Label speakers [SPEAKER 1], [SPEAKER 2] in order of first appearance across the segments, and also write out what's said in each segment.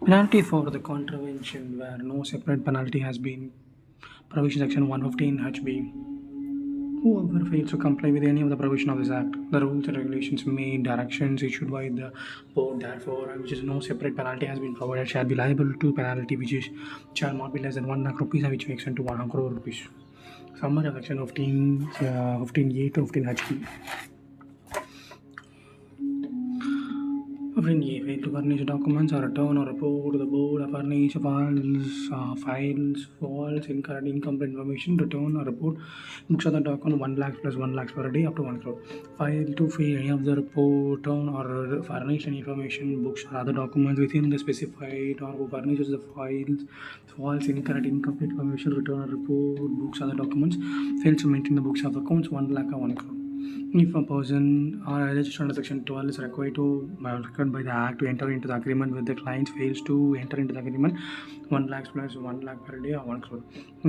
[SPEAKER 1] Penalty for the contravention where no separate penalty has been provision section 115 HB. Whoever fails to comply with any of the provision of this act, the rules and regulations made, directions issued by the board, therefore, which is no separate penalty has been provided, shall be liable to penalty which is shall not be less than 1 lakh rupees and which may extend to 1 crore rupees. Summary of section 15A to 15 HB. 15A. Fail to furnish documents or return or report to the board or furnish files, false, incorrect, incomplete information, return or report books of the document 1 lakh plus 1 lakh per day up to 1 crore. Fail to fail any of the report, return or furnish any information, books or other documents within the specified or who furnishes the files, false, incorrect, incomplete information, return or report books or other documents, fails to maintain the books of accounts 1 lakh or 1 crore. If a person or registered under section 12 is required by the act to enter into the agreement with the client, fails to enter into the agreement, 1 lakh plus 1 lakh per day or 1 crore.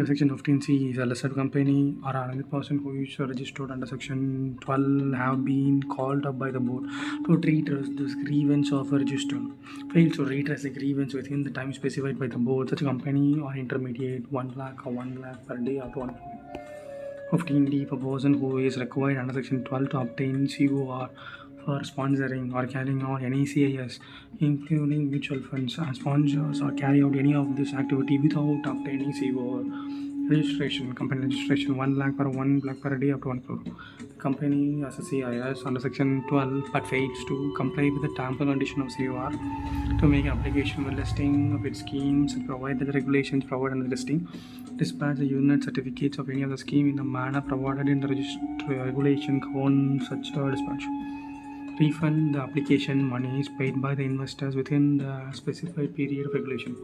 [SPEAKER 1] Section 15C is a listed company or another person who is registered under section 12 have been called up by the board to redress this grievance of a registered. Fails to redress the grievance within the time specified by the board, such a company or intermediate 1 lakh or 1 lakh per day up to 1 crore. 15D. For person who is required under section 12 to obtain COR for sponsoring or carrying out any CIS, including mutual funds, sponsors or carry out any of this activity without obtaining COR. Registration, company registration 1 lakh per 1 lakh per day up to 1 crore. The company has a CIS under section 12 but fails to comply with the terms and condition of COR to make an application for listing of its schemes and provide the regulations provided in the listing. Dispatch the unit certificates of any other scheme in the manner provided in the regulation govern such a dispatch. Refund the application monies paid by the investors within the specified period of regulation.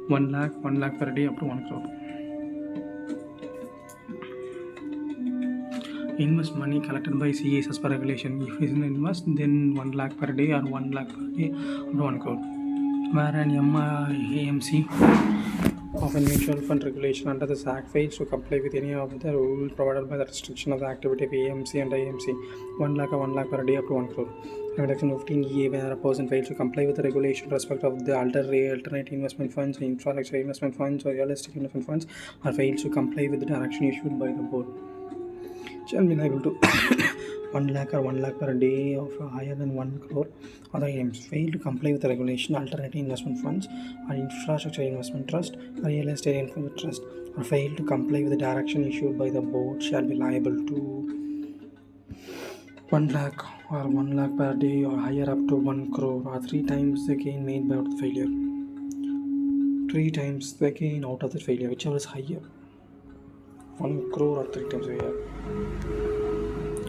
[SPEAKER 1] 1 lakh per day up to 1 crore. Invest money collected by CAs as per regulation. If it is invest, then 1 lakh per day or 1 lakh per day up to 1 crore. Where an AMC of a mutual fund regulation under this act fails to comply with any of the rules provided by the restriction of the activity of AMC and IMC, 1 lakh or 1 lakh per day up to 1 crore. Section 15E, where a person fails to comply with the regulation respect of the alternate investment funds, infrastructure investment funds, or real estate investment funds, or fails to comply with the direction issued by the board, shall be liable to 1 lakh or 1 lakh per day of higher than 1 crore. Other items fail to comply with the regulation, alternative investment funds or infrastructure investment trust or real estate investment trust, or fail to comply with the direction issued by the board, shall be liable to 1 lakh or 1 lakh per day or higher up to 1 crore, or 3 times the gain made by the failure. 3 times the gain out of the failure, whichever is higher. 1 crore or 3 times higher.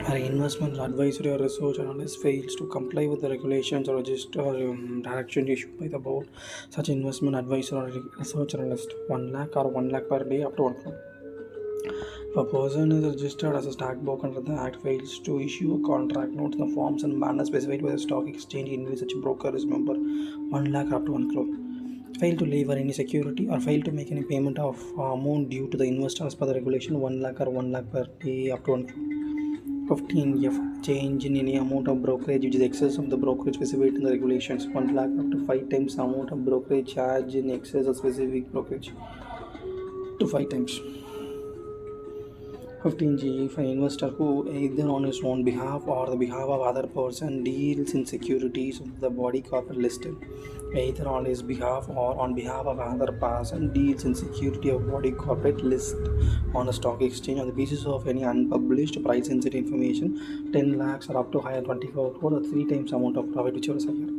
[SPEAKER 1] Our investment advisory or research analyst fails to comply with the regulations or direction issued by the board, such investment advisor or research analyst, 1 lakh or 1 lakh per day up to 1 crore. If a person is registered as a stockbroker under the Act fails to issue a contract note in the forms and manner specified by the stock exchange in which such a broker is member, 1 lakh up to 1 crore. Fail to leave any security or fail to make any payment of amount due to the investor as per the regulation, 1 lakh or 1 lakh per day up to 1 crore. 15F. Change in any amount of brokerage which is excess of the brokerage specified in the regulations, 1 lakh up to 5 times the amount of brokerage charge in excess of specific brokerage to 5 times. 15G. If an investor who either on his own behalf or the behalf of other person deals in securities of the body corporate listed, either on his behalf or on behalf of another person deals in security of body corporate list on a stock exchange on the basis of any unpublished price sensitive information, 10 lakhs or up to higher 24 crore or 3 times amount of profit whichever is higher.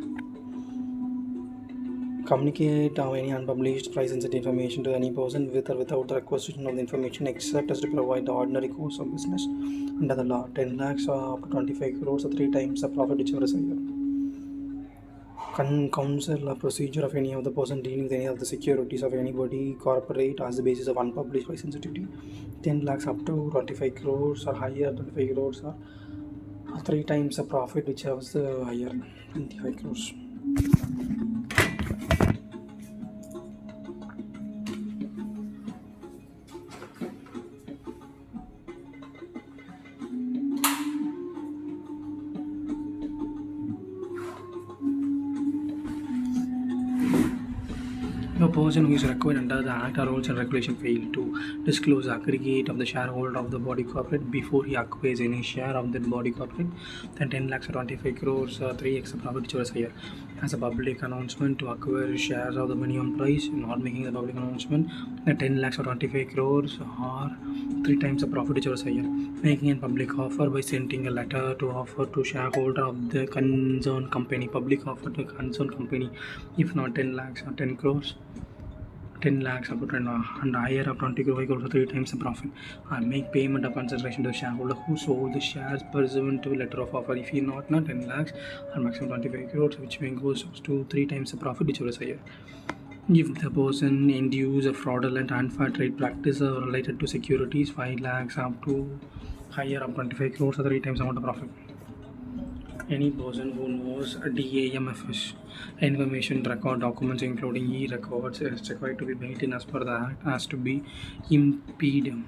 [SPEAKER 1] Communicate any unpublished price sensitive information to any person with or without the requisition of the information except as to provide the ordinary course of business under the law, 10 lakhs or up to 25 crores or 3 times the profit whichever is higher. Counsel a procedure of any of the person dealing with any of the securities of anybody corporate as the basis of unpublished price sensitivity, 10 lakhs up to 25 crores or higher, 25 crores or 3 times the profit whichever is the higher, 25 crores. If a person who is required under the Act or rules and regulation fail to disclose the aggregate of the shareholder of the body corporate before he acquires any share of that body corporate, then 10 lakhs or 25 crores, 3x the profit which was higher. As a public announcement to acquire shares of the minimum price, not making the public announcement, the 10 lakhs or 25 crores or 3 times the profit which was higher. Making a public offer by sending a letter to offer to shareholder of the concerned company, public offer to concerned company, if not 10 lakhs or 10 crores. 10 lakhs up to and higher up 20 crore equal to 3 times the profit, and make payment of consideration to the shareholder who sold the shares pursuant to letter of offer. If he not 10 lakhs or maximum 25 crores, which may goes to 3 times the profit which was higher. If the person induce a fraudulent unfair trade practice related to securities, 5 lakhs up to higher up 25 crores or 3 times amount of profit. Any person who knows DAMFS information record documents including e-records is required to be maintained as per the Act has to be impeded.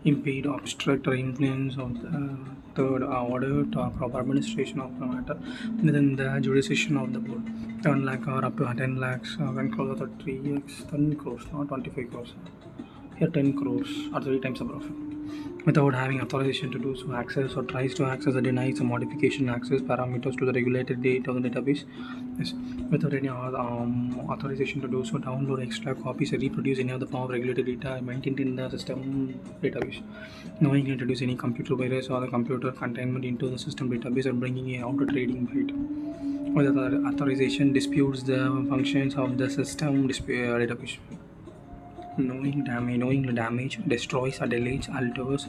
[SPEAKER 1] Impede, obstruct, or influence of the third order or proper administration of the matter within the jurisdiction of the board. 10 lakh or up to 10 lakhs when closer to 3x, 10 crores, not 25 crores. Here 10 crores or 3 times the profit. Without having authorization to do so, access or tries to access or denies the modification access parameters to the regulated data of the database. Yes. Without any authorization to do so, download extra copies or reproduce any of the form of regulated data maintained in the system database. Knowingly introduce any computer virus or the computer containment into the system database or bringing it out to trading byte. Without authorization disputes the functions of the system database. Knowingly damage, destroys or deletes, alters,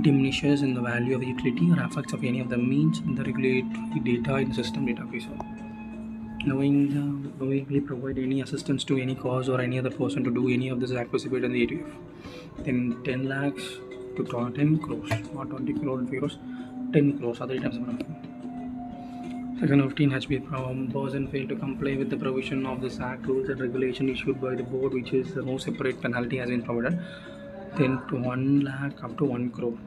[SPEAKER 1] diminishes in the value of the utility or effects of any of the means in the regulatory data in the system database. Knowingly provide any assistance to any cause or any other person to do any of this act specified in the ATF. Then 10 lakhs to 10 crores, not 20 crores, 10 crores, other times. Section 15 HB person failed to comply with the provision of this Act rules and regulation issued by the board, which is no separate penalty has been provided. Then to 1 lakh up to 1 crore.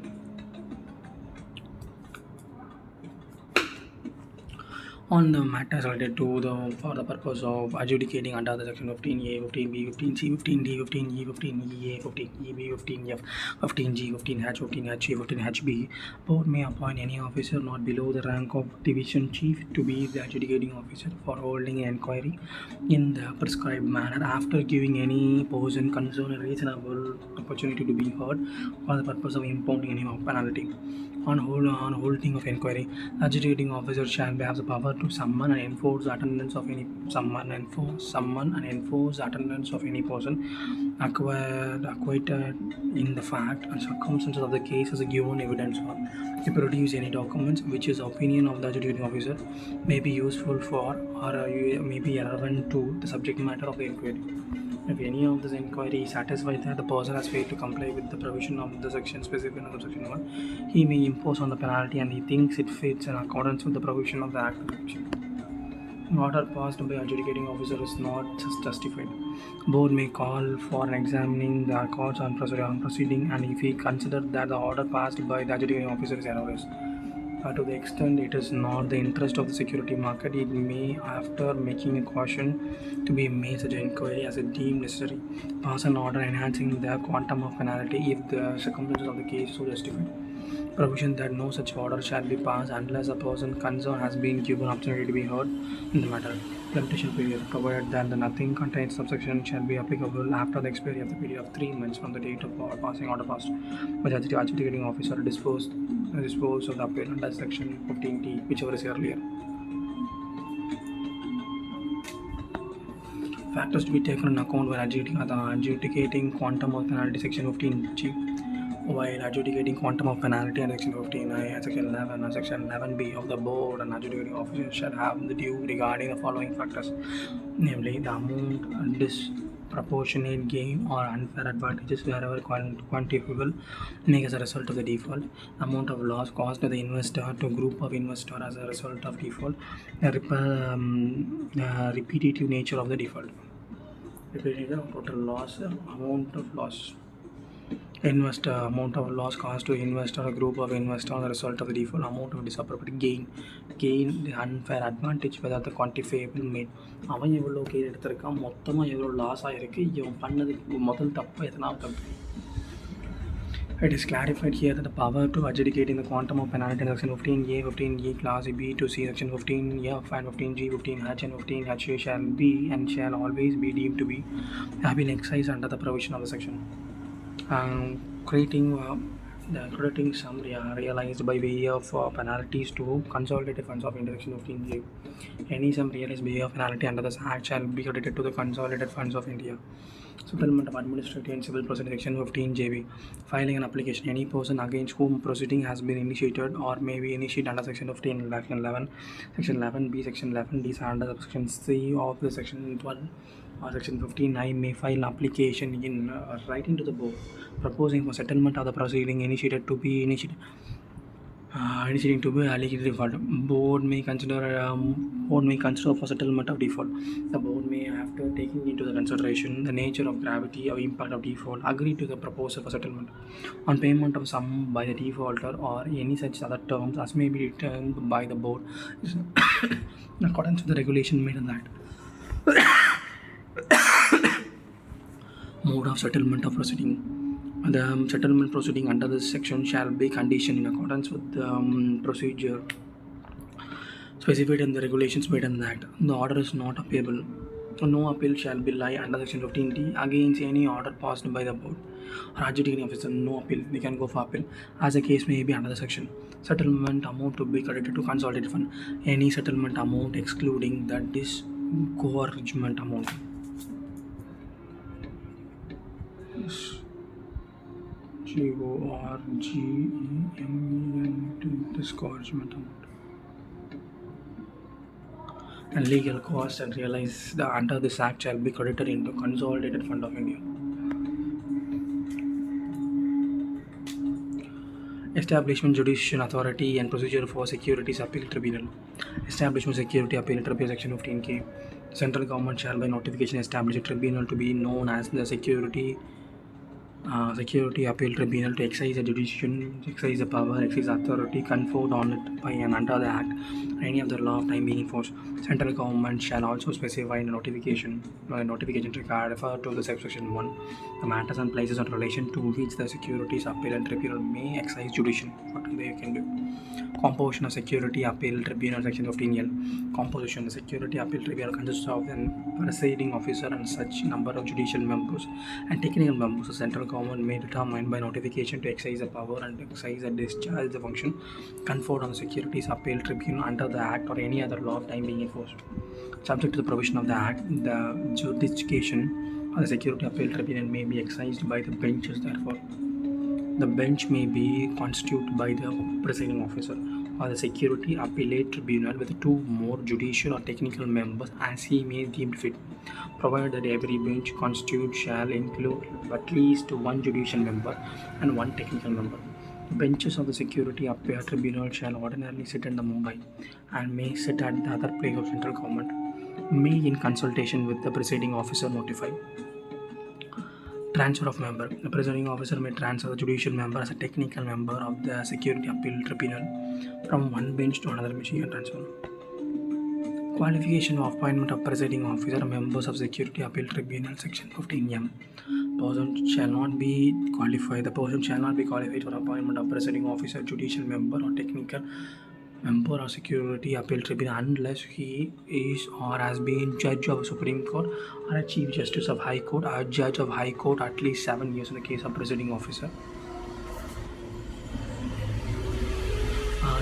[SPEAKER 1] On the matters related to for the purpose of adjudicating under the section 15A, 15B, 15C, 15D, 15E, 15EA, 15EB, 15F, 15G, 15H, 15H, 15HB, board may appoint any officer not below the rank of division chief to be the adjudicating officer for holding an inquiry in the prescribed manner after giving any person concerned a reasonable opportunity to be heard for the purpose of impounding any penalty. On holding of inquiry, the adjudicating officer shall have the power to summon and enforce attendance of any attendance of any person acquitted in the fact and circumstances of the case as a given evidence on. To produce any documents which is opinion of the adjudicating officer may be useful for or may be relevant to the subject matter of the inquiry. If any of this inquiry is satisfied that the person has failed to comply with the provision of the section specific in subsection 1, he may impose on the penalty and he thinks it fits in accordance with the provision of the Act. Order passed by adjudicating officer is not justified. Board may call for an examining the records on proceeding, and if he considers that the order passed by the adjudicating officer is erroneous. To the extent it is not the interest of the security market, it may, after making a caution to be made such an inquiry as it deemed necessary, pass an order enhancing the quantum of penalty if the circumstances of the case so justify. Provision that no such order shall be passed unless a person concerned has been given opportunity to be heard in the matter. Limitation period, provided that the nothing contained subsection shall be applicable after the expiry of the period of 3 months from the date of passing order passed by the adjudicating officer dispose of the appeal under section 15D, whichever is earlier. Factors to be taken into account when adjudicating quantum of penalty, section 15G. While adjudicating quantum of penalty under section 15I, section 11 and section 11B of the board, and adjudicating officer shall have the due regarding the following factors, namely the amount, disproportionate gain or unfair advantages wherever quantifiable make as a result of the default, amount of loss caused to the investor to group of investor as a result of default, the repetitive nature of the default, repetitive total loss, amount of loss. Investor amount of loss caused to investor or group of investor as a result of the default, amount of disappropriate gain the unfair advantage whether the quantifiable made அவன் எவ்வளோ gain எடுத்திருக்கான், மொத்தமாக எவ்வளோ loss ஆகிருக்கு, இவன் பண்ணதுக்கு முதல் தப்பு எத்தனாவது தப்பு. It is clarified here that the power to adjudicate in the quantum of penalty in section 15A, 15E, class B to C, section 15F and 15G, 15H and 15H shall be and shall always be deemed to be have been excised under the provision of the section. Crediting sum realized by way of penalties to consolidated funds of India section 15A. Any sum realized by way of penalty under this act shall be credited to the consolidated funds of India. Settlement of Administrative and Civil Procedure section 15 JB. Filing an application. Any person against whom proceeding has been initiated or may be initiated under section 15, section 11, section 11B, section 11D, under section C of the section 12 or section 15I may file an application in writing to the board proposing for settlement of the proceeding initiating to be alleged default. Board may consider for settlement of default. The board may, after taking into the consideration the nature of gravity or impact of default, agree to the proposal for settlement on payment of sum by the defaulter or any such other terms as may be determined by the board in accordance with the regulation made in that. Mode of settlement of proceeding. The settlement proceeding under this section shall be conditioned in accordance with the procedure specified in the regulations made in the Act. The order is not appealable. No appeal shall be lie under section 15D against any order passed by the board or adjudicating officer. No appeal. They can go for appeal as the case may be under the section. Settlement amount to be credited to consolidated fund. Any settlement amount excluding the disgorgement amount. Gorgement disgorgement amount and legal costs and realized under this act shall be credited into consolidated fund of India. Establishment judicial authority and procedure for securities appeal tribunal. Establishment security appeal tribunal section 15K. Central government shall by notification establish a tribunal to be known as the security appeal tribunal to exercise the jurisdiction, exercise the power, exercise authority conferred on it by and under the act or any other law of time being enforced. Central government shall also specify in the notification required refer to the subsection 1 the matters and places in relation to which the securities appeal and tribunal may exercise jurisdiction. What they can do. Composition of security appeal tribunal section 15L. Composition. The security appeal tribunal consists of an presiding officer and such number of judicial members and technical members. The central government may determine by notification to exercise the power and exercise and discharge the function conferred on the securities appeal tribunal under the act or any other law of time being enforced. Subject to the provision of the act, the jurisdiction of the security appeal tribunal may be exercised by the benches. Therefore, the bench may be constituted by the presiding officer or the security appellate tribunal with 2 more judicial or technical members as he may deem fit, provided that every bench constituted shall include at least 1 judicial member and 1 technical member. Benches of the security appeal tribunal shall ordinarily sit in the Mumbai and may sit at the other place of central government, may in consultation with the presiding officer notify. Transfer of member. The presiding officer may transfer the judicial member as a technical member of the security appeal tribunal from one bench to another bench. Transfer. Qualification of appointment of presiding officer members of security appeal tribunal section 15M. The person shall not be qualified for appointment of presiding officer, judicial member or technical member of security appeal tribunal unless he is or has been judge of Supreme Court or a Chief Justice of High Court or judge of High Court at least 7 years in the case of presiding officer.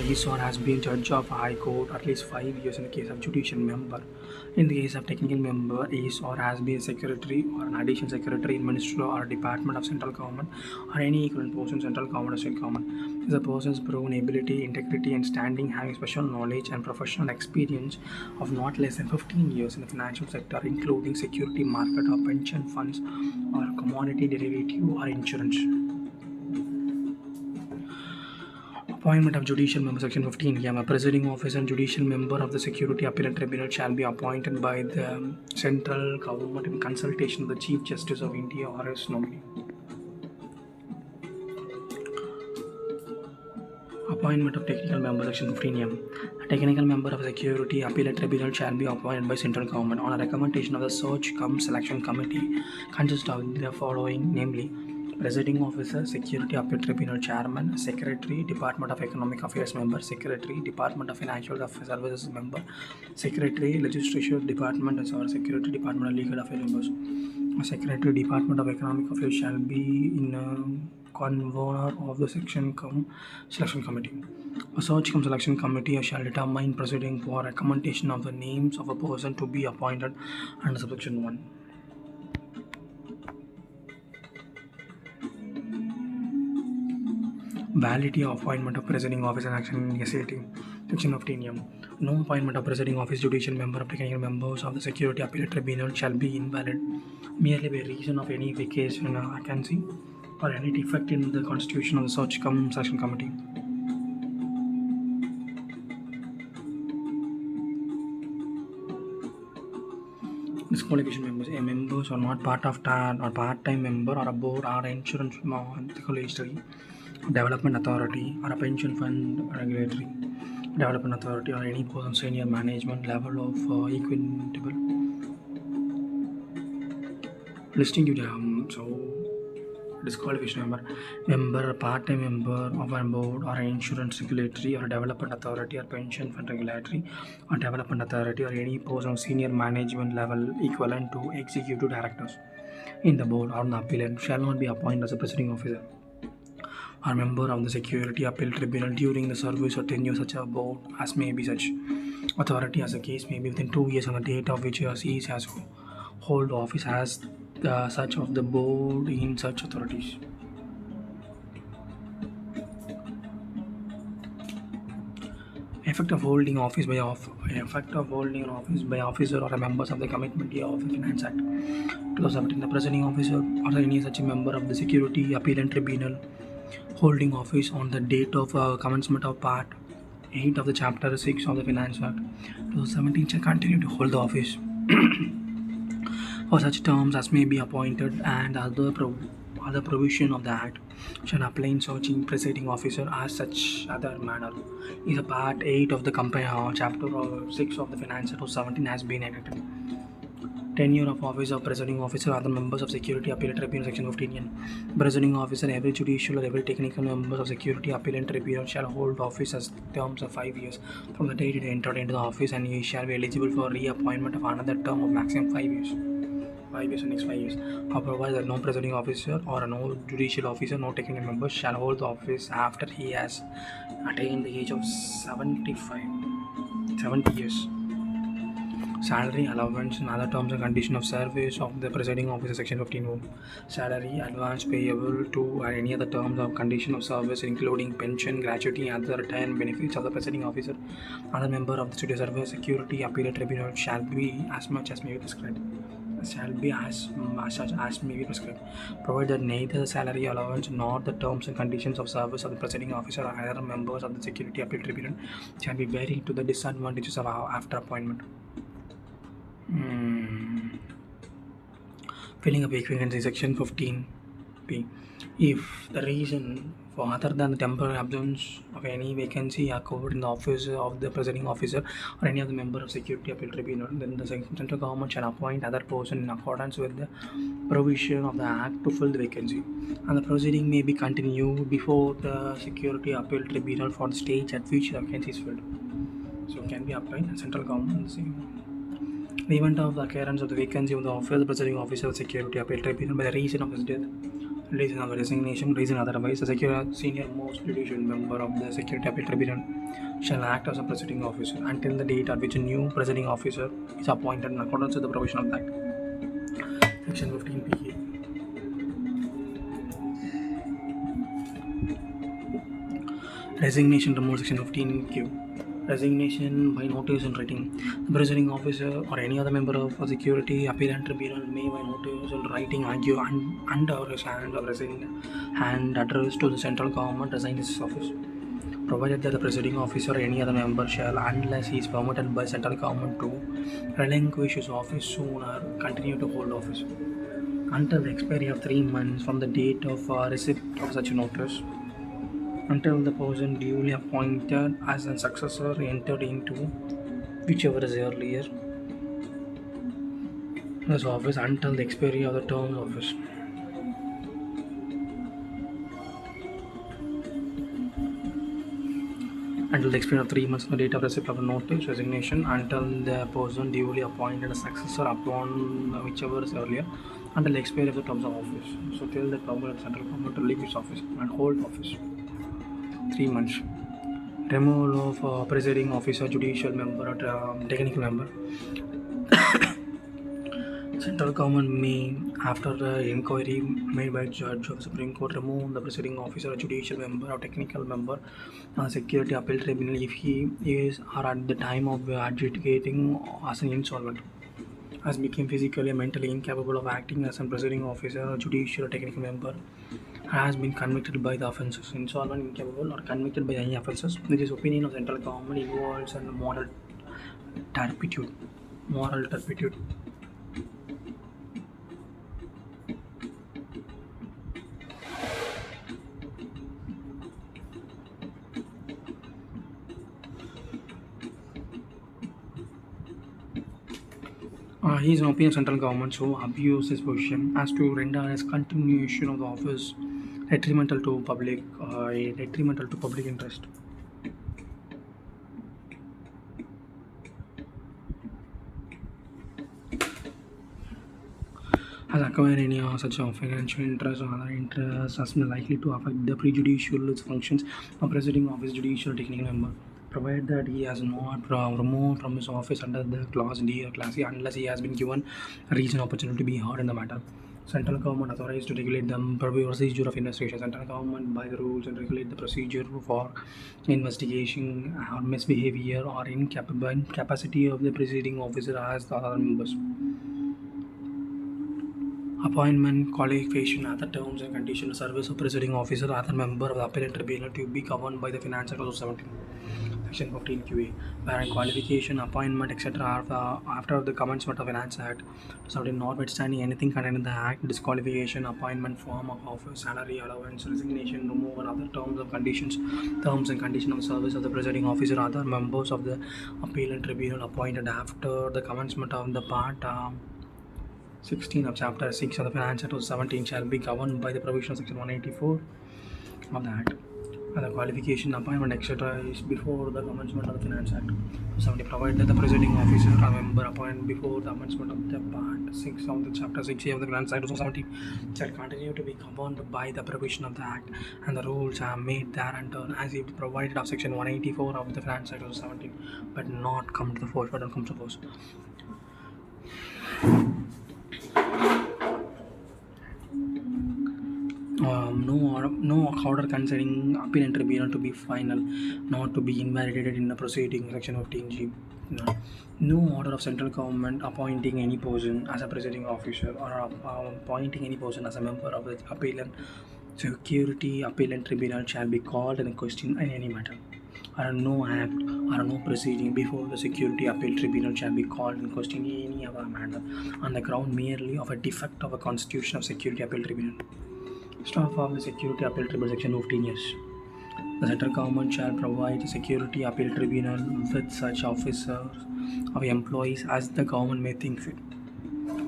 [SPEAKER 1] Is or has been judge of High Court at least 5 years in the case of judicial member. In the case of technical member, is or has been secretary or an additional secretary in ministry or department of central government or any equivalent post in central government or state government. Is a person's proven ability, integrity and standing having special knowledge and professional experience of not less than 15 years in the financial sector including security market or pension funds or commodity derivative or insurance. Appointment of judicial member section 15. A presiding officer and judicial member of the security appeal tribunal shall be appointed by the central government in consultation of the Chief Justice of India or his nominee. Appointment of technical member, section 15M. A technical member of the Security Appellate Tribunal shall be appointed by central government on a recommendation of the Search Cum Selection Committee, consists of the following, namely: Presiding Officer, Security Appellate Tribunal Chairman, Secretary, Department of Economic Affairs Member, Secretary, Department of Financial Services Member, Secretary, Legislature Department, or Security Department of Legal Affairs Members. A Secretary, Department of Economic Affairs shall be in convener of the Selection Committee. A Search Cum Selection Committee shall determine proceeding for recommendation of the names of a person to be appointed under subsection 1. Validity of appointment of presiding officer action in SAT. Section 15M. No appointment of presiding office, judicial member, of technical members of the Security Appellate Tribunal shall be invalid merely by reason of any vacancy or any defect in the constitution of the Search Cum Selection Committee. Disqualification members. Members are not part of or part-time member or a board or insurance history, development authority or a pension fund regulatory development authority or any person senior management level of equitable listing duty. Disqualification member, part-time member of a board or an insurance regulatory or development authority or pension fund regulatory or development authority or any person of senior management level equivalent to executive directors in the board or the appellant shall not be appointed as a presiding officer or member of the Security Appellate Tribunal during the service or tenure such a board as may be such authority as the case may be within 2 years on the date of which he has hold office as such of the board in such authorities. Effect of holding office by officer or a members of the Commitment of the Finance Act 2017. The presiding officer or any such a member of the Security Appellate Tribunal holding office on the date of commencement of Part 8 of the Chapter 6 of the Finance Act 2017 shall continue to hold the office for such terms as may be appointed, and other provision of the Act shall apply in searching presiding officer as such other manner. Is a Part 8 of the Chapter 6 of the Finance Act 2017 has been enacted. Tenure of office of presiding officer, other members of Security Appellate Tribunal, section 15. Presiding officer, every judicial or every technical members of Security Appellate Tribunal shall hold office as terms of 5 years from the date it entered into the office, and he shall be eligible for reappointment of another term of maximum 5 years. 5 years and next 5 years. However, no presiding officer or no judicial officer, no technical member shall hold the office after he has attained the age of 70 years. Salary, allowance, and other terms and conditions of service of the presiding officer, section 15. Salary, advance payable to any other terms of condition of service, including pension, gratuity, and other retirement benefits of the presiding officer. Other member of the Studio Service Security Appellate Tribunal shall be as much as may be prescribed. Provided that neither the salary allowance nor the terms and conditions of service of the presiding officer or other members of the Security Appellate Tribunal shall be varied to the disadvantages of after appointment. Filling up vacancy, section 15b. If the reason for other than the temporary absence of any vacancy occurred in the office of the presiding officer or any other member of Security Appellate Tribunal, then the central government shall appoint other person in accordance with the provision of the Act to fill the vacancy, and the proceeding may be continued before the Security Appellate Tribunal for the stage at which the vacancy is filled. So it can be applied at central government. The event of the occurrence of the vacancy of the office of the presiding officer of the Security Appellate Tribunal by the reason of his death, reason of resignation, reason otherwise, the senior most judicial member of the Security Appellate Tribunal shall act as a presiding officer until the date at which a new presiding officer is appointed in accordance with the provision of that. Section 15p. Resignation removal, section 15q. Resignation by notice in writing. The presiding officer or any other member of a Security Appellate Tribunal may by notice in writing argue under his hand or resign hand address to the central government resign his office, provided that the presiding officer or any other member shall, unless he is permitted by central government to relinquish his office sooner, continue to hold office until the expiry of 3 months from the date of receipt of such notice. until the person duly appointed as a successor entered into whichever is earlier this office until the expiry of the term of office. Until the expiry of 3 months from the date of receipt of the notice resignation until the person duly appointed a successor upon whichever is earlier until the expiry of the terms of office. So till the permanent central government to leave its office and hold office 3 months. Removal of presiding officer, judicial member, or technical member. Central government may, after inquiry made by judge of the Supreme Court, remove the presiding officer, judicial member, or technical member, security appeal tribunal if he is or at the time of adjudicating as an insolvent, has become physically and mentally incapable of acting as a presiding officer or judicial or technical member, has been convicted by the offences, insolvent, incapable, or convicted by any offences, which is opinion of central government involves in moral turpitude. Moral turpitude. He is an opinion of central government who abuse his position as to render his continuation of the office detrimental to public interest. Has acquired any such financial interest or other interests as likely to affect the prejudicial functions of presiding office, judicial, technical member, provided that he has not removed from his office under the clause D or class E unless he has been given a reason opportunity to be heard in the matter. Central government authorized to regulate the procedure of investigation. Central government by the rules and regulate the procedure for investigation or misbehavior or incapacity of the presiding officer as the other members. Appointment, qualification, other terms and conditions of service of presiding officer or other member of the appellate tribunal to be governed by the Finance Act of 17. Section 15 QA, wherein qualification, appointment, etc. are after the commencement of Finance Act 17, notwithstanding anything contained in the Act, disqualification, appointment, form of office, salary, allowance, resignation, removal, other terms and conditions of service of the presiding officer or other members of the appellate tribunal appointed after the commencement of the part 16 of Chapter 6 of the Finance Act of 17 shall be governed by the provision of Section 184 of the Act. And the qualification, appointment, etc. is before the commencement of the Finance Act. 70 provided that the presiding officer or member appointed before the commencement of the Part 6 of the Chapter 6A of the Finance Act of 17 shall continue to be governed by the provision of the Act, and the rules are made thereunter as if provided of Section 184 of the Finance Act of 17, but not come to the force, but not come to force. No order concerning appellate tribunal to be final, not to be invalidated in the proceeding. Section 15G. No order of central government appointing any person as a presiding officer or appointing any person as a member of the appellate security appellate tribunal shall be called in question in any matter. Or no act or no proceeding before the security appeal tribunal shall be called in question in any other manner on the ground merely of a defect of a constitution of security appeal tribunal. Staff of the Security Appeal Tribunal Section 15 years. The central government shall provide the Security Appeal Tribunal with such officers or employees as the government may think fit.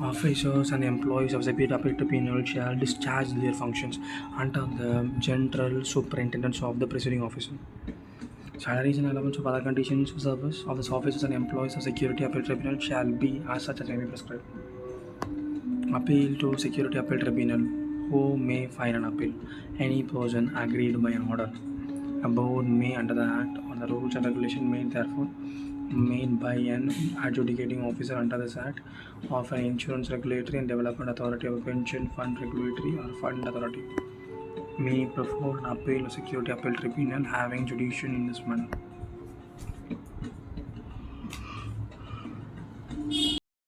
[SPEAKER 1] Officers and employees of the Security Appeal Tribunal shall discharge their functions under the general superintendence of the presiding officer. Salaries and allowance of other conditions of service of the officers and employees of Security Appeal Tribunal shall be as such as may be prescribed. Appeal to Security Appeal Tribunal. Who may file an appeal? Any person agreed by an order. A board may, under the Act or the rules and regulations made by an adjudicating officer under this Act, of an insurance regulatory and development authority, of a pension fund regulatory or fund authority, may prefer an appeal to Security Appeal Tribunal having jurisdiction in this manner.